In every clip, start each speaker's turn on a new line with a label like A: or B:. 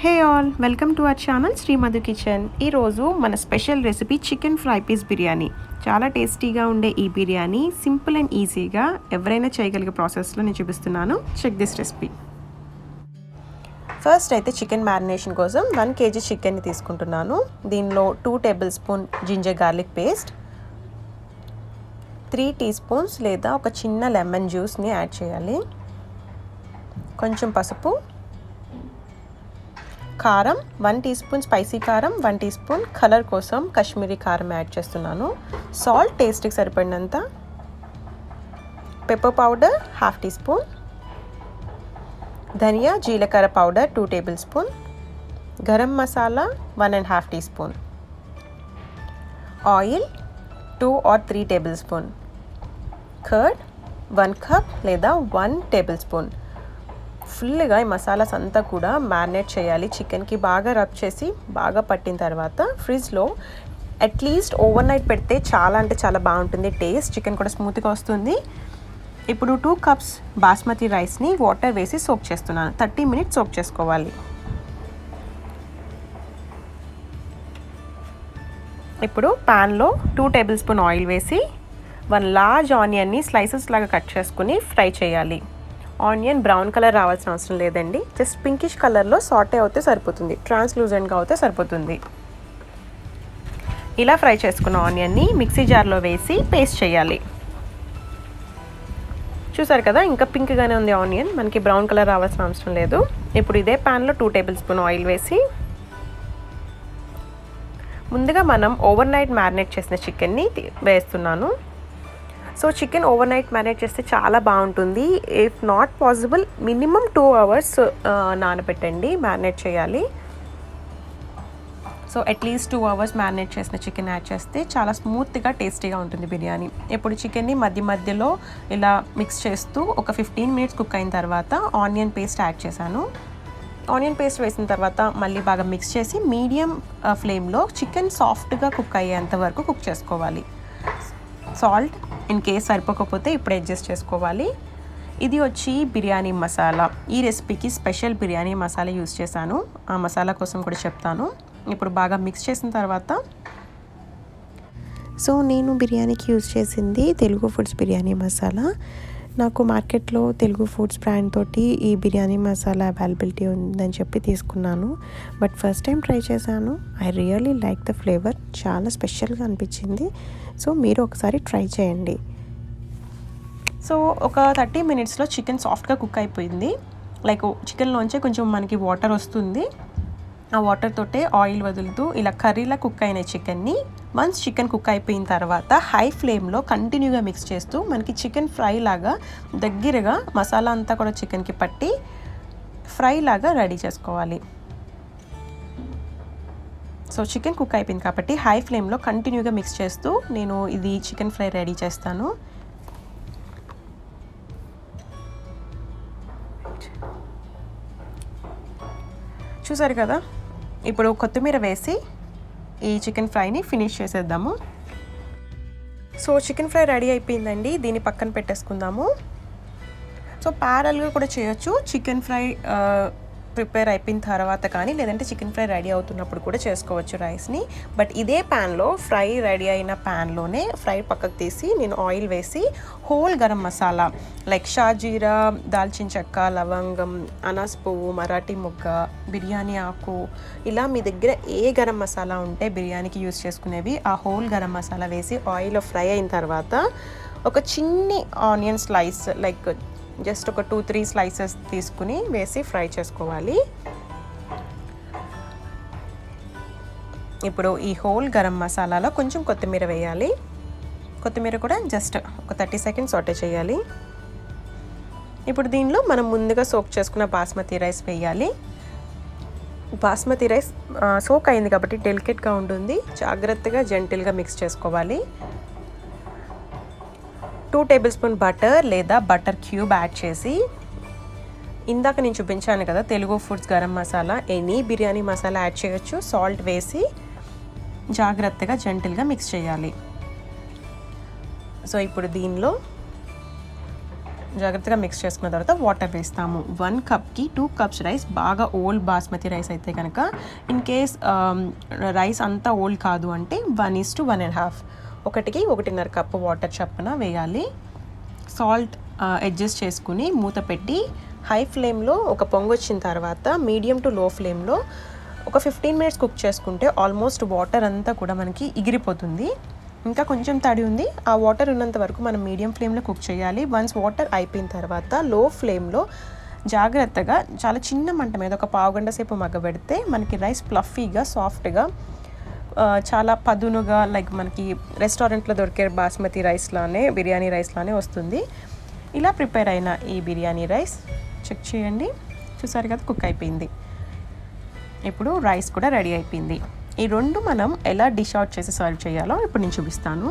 A: Hey all, welcome to our channel Shri Madhu kitchen. ఈరోజు మన special recipe chicken fry piece biryani. చాలా టేస్టీగా ఉండే ఈ బిర్యానీ సింపుల్ అండ్ ఈజీగా ఎవరైనా చేయగలిగే ప్రాసెస్లో నేను చూపిస్తున్నాను. Check this recipe. ఫస్ట్ అయితే చికెన్ మ్యారినేషన్ కోసం 1 kg చికెన్ని తీసుకుంటున్నాను. దీనిలో 2 tablespoon ginger garlic paste, 3 teaspoons లేదా ఒక చిన్న లెమన్ జ్యూస్ని యాడ్ చేయాలి. కొంచెం పసుపు, కారం 1 teaspoon స్పైసీ కారం, 1 teaspoon కలర్ కోసం కాశ్మీరీ కారం యాడ్ చేస్తున్నాను. సాల్ట్ టేస్ట్కి సరిపడినంత, పెప్పర్ పౌడర్ 1/2 teaspoon, ధనియా జీలకర్ర powder 2 tablespoon, garam masala 1.5 teaspoon, oil 2 or 3 tablespoon, curd 1 cup లేదా 1 tablespoon. ఫుల్గా ఈ మసాలాస్ అంతా కూడా మ్యారినేట్ చేయాలి. చికెన్కి బాగా రబ్ చేసి బాగా పట్టిన తర్వాత ఫ్రిడ్జ్లో అట్లీస్ట్ ఓవర్ నైట్ పెడితే చాలా అంటే చాలా బాగుంటుంది టేస్ట్. చికెన్ కూడా స్మూత్గా వస్తుంది. ఇప్పుడు 2 cups బాస్మతి రైస్ని వాటర్ వేసి సోక్ చేస్తున్నాను. 30 minutes సోక్ చేసుకోవాలి. ఇప్పుడు ప్యాన్లో 2 tablespoon ఆయిల్ వేసి 1 large ఆనియన్ని స్లైసెస్ లాగా కట్ చేసుకుని ఫ్రై చేయాలి. ఆనియన్ బ్రౌన్ కలర్ రావాల్సిన అవసరం లేదండి, జస్ట్ పింకిష్ కలర్లో సాటే అవుతే సరిపోతుంది, ట్రాన్స్లూజెంట్గా అవుతే సరిపోతుంది. ఇలా ఫ్రై చేసుకున్న ఆనియన్ని మిక్సీ జార్లో వేసి పేస్ట్ చేయాలి. చూసారు కదా, ఇంకా పింక్గానే ఉంది ఆనియన్, మనకి బ్రౌన్ కలర్ రావాల్సిన అవసరం లేదు. ఇప్పుడు ఇదే ప్యాన్లో 2 tablespoon ఆయిల్ వేసి ముందుగా మనం ఓవర్ నైట్ మ్యారినేట్ చేసిన చికెన్ని వేస్తున్నాను. So chicken overnight marinate చేస్తే చాలా బాగుంటుంది. If not possible minimum 2 hours నానబెట్టండి, మ్యారినేట్ చేయాలి. సో అట్లీస్ట్ 2 hours మ్యారినేట్ చేసిన చికెన్ యాడ్ చేస్తే చాలా స్మూత్గా టేస్టీగా ఉంటుంది బిర్యానీ. ఇప్పుడు చికెన్ని మధ్య మధ్యలో ఇలా మిక్స్ చేస్తూ ఒక 15 minutes కుక్ అయిన తర్వాత ఆనియన్ పేస్ట్ యాడ్ చేశాను. ఆనియన్ పేస్ట్ వేసిన తర్వాత మళ్ళీ బాగా మిక్స్ చేసి మీడియం ఫ్లేమ్లో చికెన్ సాఫ్ట్గా కుక్ అయ్యేంత వరకు కుక్ చేసుకోవాలి. సాల్ట్ ఇన్ కేస్ సరిపోకపోతే ఇప్పుడు అడ్జస్ట్ చేసుకోవాలి. ఇది వచ్చి బిర్యానీ మసాలా. ఈ రెసిపీకి స్పెషల్ బిర్యానీ మసాలా యూస్ చేశాను, ఆ మసాలా కోసం కూడా చెప్తాను. ఇప్పుడు బాగా మిక్స్ చేసిన తర్వాత
B: సో నేను బిర్యానీకి యూజ్ చేసింది తెలుగు ఫుడ్స్ బిర్యానీ మసాలా. నాకు మార్కెట్లో తెలుగు ఫుడ్స్ బ్రాండ్ తోటి ఈ బిర్యానీ మసాలా అవైలబిలిటీ ఉందని చెప్పి తీసుకున్నాను. బట్ ఫస్ట్ టైం ట్రై చేశాను. I really like the flavour, చాలా స్పెషల్గా అనిపించింది. సో మీరు ఒకసారి ట్రై చేయండి.
A: సో ఒక 30 minutesలో చికెన్ సాఫ్ట్గా కుక్ అయిపోయింది. లైక్ చికెన్లోంచే కొంచెం మనకి వాటర్ వస్తుంది. ఆ వాటర్ తోటే ఆయిల్ వదులుతూ ఇలా కర్రీలా కుక్ అయిన చికెన్ని వన్స్ చికెన్ కుక్ అయిపోయిన తర్వాత హై ఫ్లేమ్లో కంటిన్యూగా మిక్స్ చేస్తూ మనకి చికెన్ ఫ్రై లాగా దగ్గరగా మసాలా అంతా కూడా చికెన్కి పట్టి ఫ్రై లాగా రెడీ చేసుకోవాలి. సో చికెన్ కుక్ అయిపోయింది కాబట్టి హై ఫ్లేమ్లో కంటిన్యూగా మిక్స్ చేస్తూ నేను ఇది చికెన్ ఫ్రై రెడీ చేస్తాను. చూసారు కదా, ఇప్పుడు కొత్తిమీర వేసి ఈ చికెన్ ఫ్రైని ఫినిష్ చేసేద్దాము. సో చికెన్ ఫ్రై రెడీ అయిపోయిందండి, దీన్ని పక్కన పెట్టేసుకుందాము. సో ప్యారల్గా కూడా చేయొచ్చు, చికెన్ ఫ్రై ప్రిపేర్ అయిపోయిన తర్వాత కానీ లేదంటే చికెన్ ఫ్రై రెడీ అవుతున్నప్పుడు కూడా చేసుకోవచ్చు రైస్ని. బట్ ఇదే ప్యాన్లో ఫ్రై రెడీ అయిన ప్యాన్లోనే ఫ్రై పక్కకు తీసి నేను ఆయిల్ వేసి హోల్ గరం మసాలా లైక్ షాజీరా, దాల్చిన చెక్క, లవంగం, అనాస్ పువ్వు, మరాఠీ మొగ్గ, బిర్యానీ ఆకు, ఇలా మీ దగ్గర ఏ గరం మసాలా ఉంటే బిర్యానీకి యూస్ చేసుకునేవి ఆ హోల్ గరం మసాలా వేసి ఆయిల్లో ఫ్రై అయిన తర్వాత ఒక చిన్ని ఆనియన్ స్లైస్ లైక్ జస్ట్ ఒక 2-3 slices తీసుకుని వేసి ఫ్రై చేసుకోవాలి. ఇప్పుడు ఈ హోల్ గరం మసాలాలో కొంచెం కొత్తిమీర వేయాలి. కొత్తిమీర కూడా జస్ట్ ఒక 30 seconds సాటే చేయాలి. ఇప్పుడు దీనిలో మనం ముందుగా సోక్ చేసుకున్న బాస్మతి రైస్ వేయాలి. బాస్మతి రైస్ సోక్ అయింది కాబట్టి డెలికేట్గా ఉంటుంది, జాగ్రత్తగా జెంటిల్గా మిక్స్ చేసుకోవాలి. 2 tablespoon బటర్ లేదా బటర్ క్యూబ్ యాడ్ చేసి ఇందాక నేను చూపించాను కదా Telugu foods garam masala, any biryani masala add చేయొచ్చు. సాల్ట్ వేసి జాగ్రత్తగా జెంటిల్గా మిక్స్ చేయాలి. సో ఇప్పుడు దీనిలో జాగ్రత్తగా మిక్స్ చేసుకున్న తర్వాత వాటర్ వేస్తాము. 1 కప్కి 2 కప్స్ రైస్. బాగా ఓల్డ్ బాస్మతి రైస్ అయితే కనుక, ఇన్ కేస్ రైస్ అంతా ఓల్డ్ కాదు అంటే 1:1.5, 1కి 1.5 కప్పు వాటర్ చప్పున వేయాలి. సాల్ట్ అడ్జస్ట్ చేసుకుని మూత పెట్టి హై ఫ్లేమ్లో ఒక పొంగు వచ్చిన తర్వాత మీడియం టు లో ఫ్లేమ్లో ఒక 15 మినిట్స్ కుక్ చేసుకుంటే ఆల్మోస్ట్ వాటర్ అంతా కూడా మనకి ఎగిరిపోతుంది. ఇంకా కొంచెం తడి ఉంది, ఆ వాటర్ ఉన్నంత వరకు మనం మీడియం ఫ్లేమ్లో కుక్ చేయాలి. వన్స్ వాటర్ అయిపోయిన తర్వాత లో ఫ్లేమ్లో జాగ్రత్తగా చాలా చిన్న మంట మీద ఒక పావు గంట సేపు మగ్గబెడితే మనకి రైస్ ఫ్లఫీగా, సాఫ్ట్గా, చాలా పదునుగా, లైక్ మనకి రెస్టారెంట్లో దొరికే బాస్మతి రైస్లానే, బిర్యానీ రైస్లానే వస్తుంది. ఇలా ప్రిపేర్ అయిన ఈ బిర్యానీ రైస్ చెక్ చేయండి. చూసారు కదా, కుక్ అయిపోయింది. ఇప్పుడు రైస్ కూడా రెడీ అయిపోయింది. ఈ రెండు మనం ఎలా డిష్ అవుట్ చేసి సర్వ్ చేయాలో ఇప్పుడు నేను చూపిస్తాను.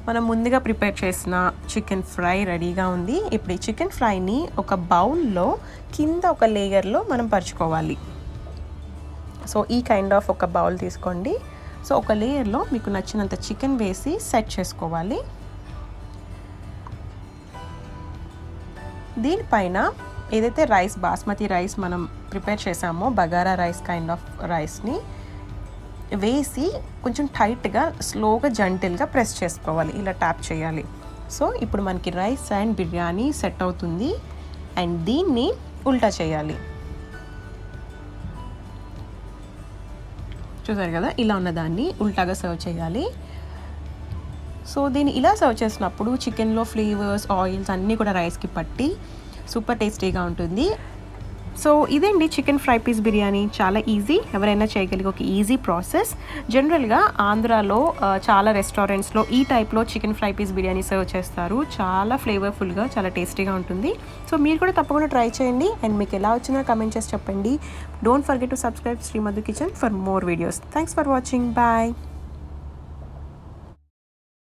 A: మనం ముందుగా ప్రిపేర్ చేసిన చికెన్ ఫ్రై రెడీగా ఉంది. ఇప్పుడు ఈ చికెన్ ఫ్రైని ఒక బౌల్లో కింద ఒక లేయర్లో మనం పరుచుకోవాలి. సో ఈ కైండ్ ఆఫ్ ఒక బౌల్ తీసుకోండి. సో ఒక లేయర్లో మీకు నచ్చినంత చికెన్ వేసి సెట్ చేసుకోవాలి. దీనిపైన ఏదైతే రైస్, బాస్మతి రైస్ మనం ప్రిపేర్ చేసామో, బగారా రైస్ కైండ్ ఆఫ్ రైస్ని వేసి కొంచెం టైట్గా, స్లోగా, జెంటిల్గా ప్రెస్ చేసుకోవాలి. ఇలా ట్యాప్ చేయాలి. సో ఇప్పుడు మనకి రైస్ అండ్ బిర్యానీ సెట్ అవుతుంది. అండ్ దీన్ని ఉల్టా చేయాలి. చూసారు కదా, ఇలా ఉన్నదాన్ని ఉల్టాగా సర్వ్ చేయాలి. సో దీన్ని ఇలా సర్వ్ చేసినప్పుడు చికెన్లో ఫ్లేవర్స్, ఆయిల్స్ అన్నీ కూడా రైస్కి పట్టి సూపర్ టేస్టీగా ఉంటుంది. సో ఇదండి చికెన్ ఫ్రై పీస్ బిర్యానీ. చాలా ఈజీ, ఎవరైనా చేయగలిగే ఒక ఈజీ ప్రాసెస్. జనరల్గా ఆంధ్రాలో చాలా రెస్టారెంట్స్లో ఈ టైప్లో chicken fry piece biryani serve చేస్తారు. చాలా ఫ్లేవర్ఫుల్గా, చాలా టేస్టీగా ఉంటుంది. సో మీరు కూడా తప్పకుండా ట్రై చేయండి. అండ్ మీకు ఎలా వచ్చినా కమెంట్ చేసి చెప్పండి. Don't forget to subscribe Shri Madhu kitchen for more videos. Thanks for watching. Bye.